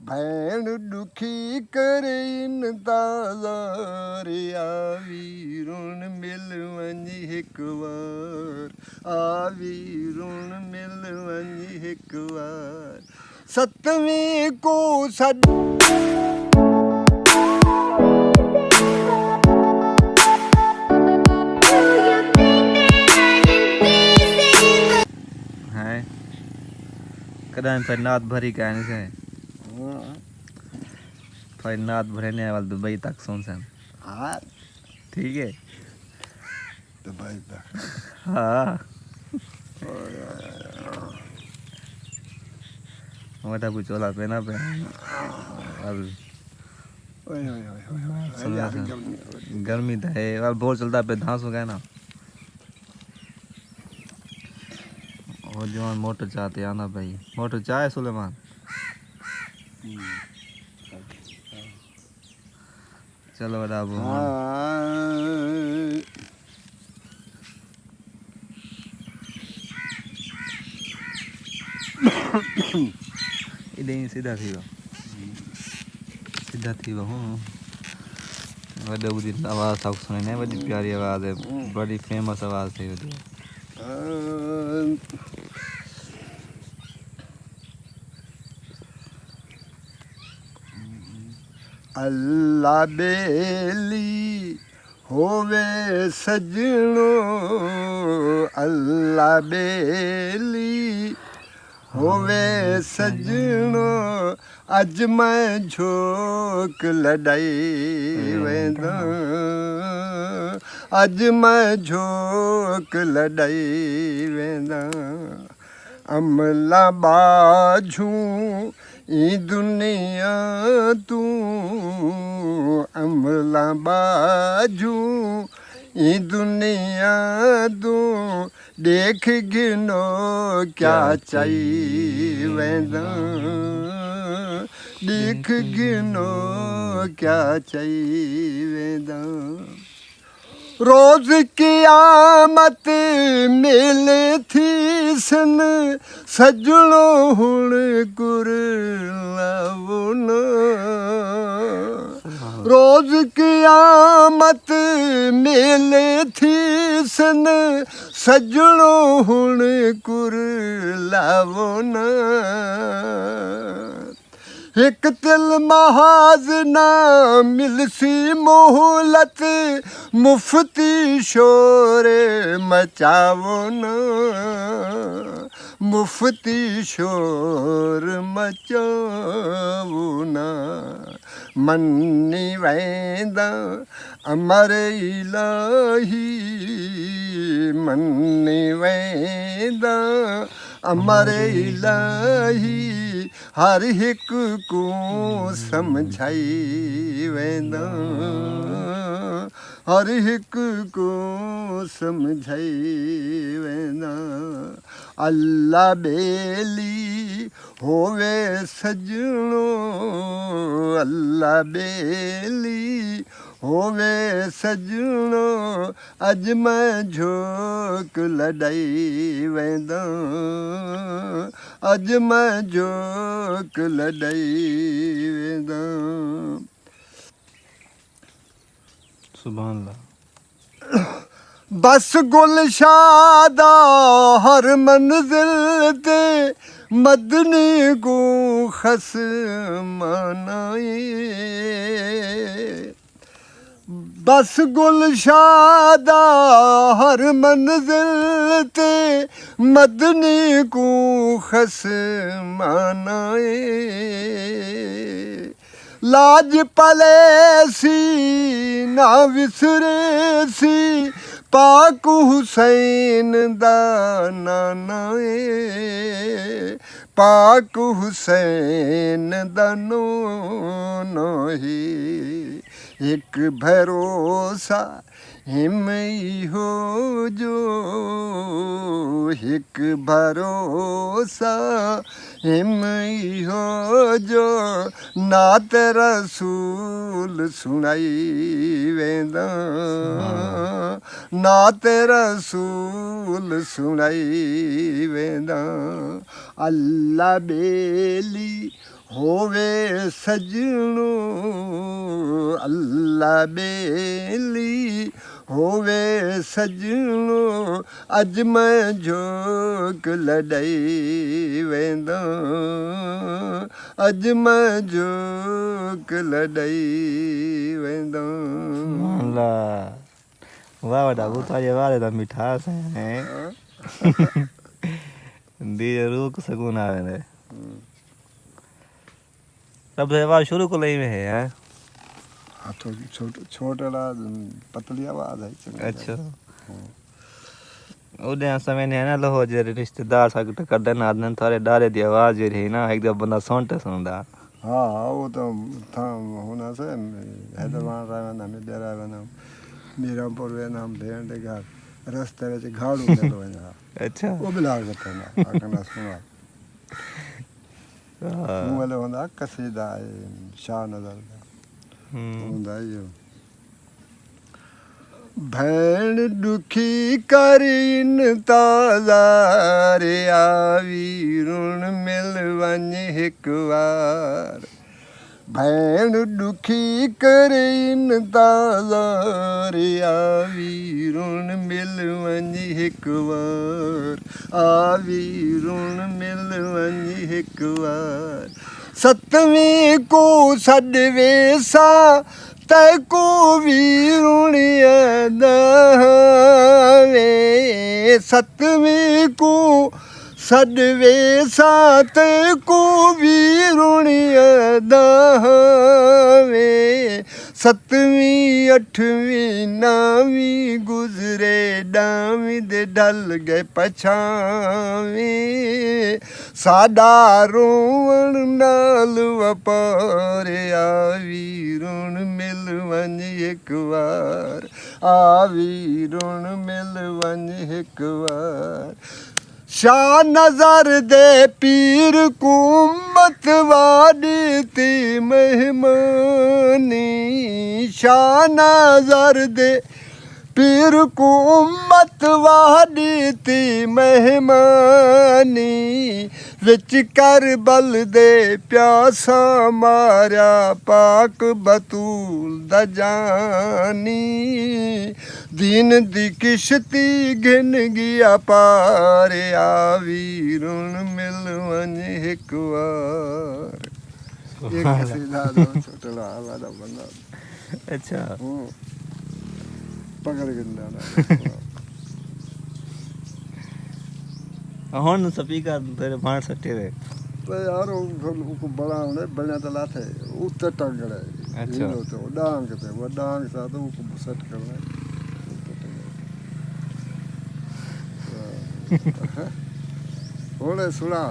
भैन दुखी करे इंतज़ार आवी रुण मिल वञ हिक बार आवी रुण मिल वञ हिक बार सतवें को सॾ है कदां फिर नाथ भरी कहानी से फिर नाथ भरने वाले दुबई तक सुन सन हाँ ठीक है दुबई तक हाँ मोटा कुछ ओला पे ना पे अब सुनो गर्मी तो है और बहुत चलता पे धांस हो गया ना और जवान मोटर चाहते आना भाई मोटर चाहे सुलेमान चलो बड़ा अब इधर सीधा थी हूँ वॾे ॿुधी आवाज़ था सुने वॾी प्यारी आवाज़ है बड़ी फेमस आवाज़ थी वॾी अल्लाह बेली होवे सजणो अल्लाह बेली होवे सजणो अज मैं झोक लॾाई वेंदा अज मैं झोक लॾाई वेंदा अमला बाझूं ई दुनिया तू अमला बाझूं ई दुनिया तू देख गिनो क्या चाहिए वेंदा देख गिनो क्या चाहिए वेंदा रोज क़यामत मेले थी सन सजणो हुण कुर लावो न रोज क़यामत मेले थी सन सजणो हुण कुर लावो न एक तिल महाज ना मिलसी मोहलत मुफ्ती शोरे मचावो न मुफ्ती शोर मचावो न मन्नी वेंदा अमर इलाही मन्नी वेंदा अमर इलाही हर हिक को समझाई वेंदा हर हिक को समझाई वेंदा अल्लाह बेली होवे सजणो अल्लाह बेली होवे सजणो अज मैं झोक लॾाई वेंदा अज मैं झोक लॾाई वेंदा सुभान अल्लाह बस गुलशादा हर मंजिल ते मदनी को खस मनाए बस गुलशादा हर मंजिल ते मदनी को खस मनाए लाज पले सी ना विसरे सी पाक हुसैन दा नानाए पाक हुसैन दा नो ही एक भरोसा हिम हो जो एक भरोसा हिम हो जो नात रसूल सुनाई वेंदा नात रसूल सुनाई वेंदा अल्लाह बेली ਹੋਵੇ ਸਜਣੋ ਅੱਲਾ ਬੇਲੀ ਹੋਵੇ ਸਜਣੋ ਅੱਜ ਮੈਂ ਝੋਕ ਲੜਾਈ ਵੇਂਦਾ ਅੱਜ ਮੈਂ ਝੋਕ ਲੜਾਈ ਵੇਂਦਾ ला वाह बेटा वो तो ये वाले तो मिठास हैं दी रूह को सुकून आवे ने तब से आवाज शुरू को लई में है हैं हाथों की छोटा पतली आवाज है अच्छा ਉਹਦੇ ਸਮੇਂ ਨੇ ਨਾ ਲੋ ਜਿਹੜੇ ਰਿਸ਼ਤੇਦਾਰ ਸਗਟ ਕਰਦੇ ਨਾ ਆਦਨ ਥਾਰੇ ਡਾਰੇ ਦੀ ਆਵਾਜ਼ ਜਿਹੜੀ ਨਾ ਇੱਕਦਮ ਬੰਦਾ ਸੁਣਦਾ हाँ वो तो था होना से हैदराबाद आया ना मेरे आया ना मीरापुर वे नाम भेड़ के घर रास्ते में घाड़ू मिलो है अच्छा वो भी लाग करते ना आकना सुना वो वाले होना कसीदा शाह नजर होंदा यो भैन दुखी करीन ताज़ारे आवी रुण मिल वञ हिकु वार भैन दुखी करीन ताज़ारे आवी रुण मिल वञ हिकु वार आवी रुण मिल वञ हिकु वार सतवीं को सॾवे सा तैको वीरुणिया दावे सतवीं को सॾवे सात को वीरुणिया दावे सतवीं अठवीं नावीं गुज़रे डावीं दे ढल गए पछावीं साडा रोवण नाल वपारे आवी रुण मिल वञ हिकु वार आवी रुण मिल वञ हिकु वार शाह नज़र दे पीर कुमत वाडी ती मेहमानी शाह नज़र दे पीर कुमत वाडी ती मेहमानी विच करबल दे प्यासा मारिया पाक बतूल दा जानी दीन दी किश्ती घिन गया पार आवी रुण मिल वञ हिकु वार एक सीधा दो छोटला वाला बंदा अच्छा पकड़ के ना ਹੁਣ ਸਪੀਕਰ ਤੇਰੇ ਬਾਹਰ ਸੱਟੇ ਵੇ तो यार वो बड़ा होने बना तो लाते उत्तर टंगड़ है अच्छा तो डांग थे वो डांग सा तो वो सेट करना है ओले सुना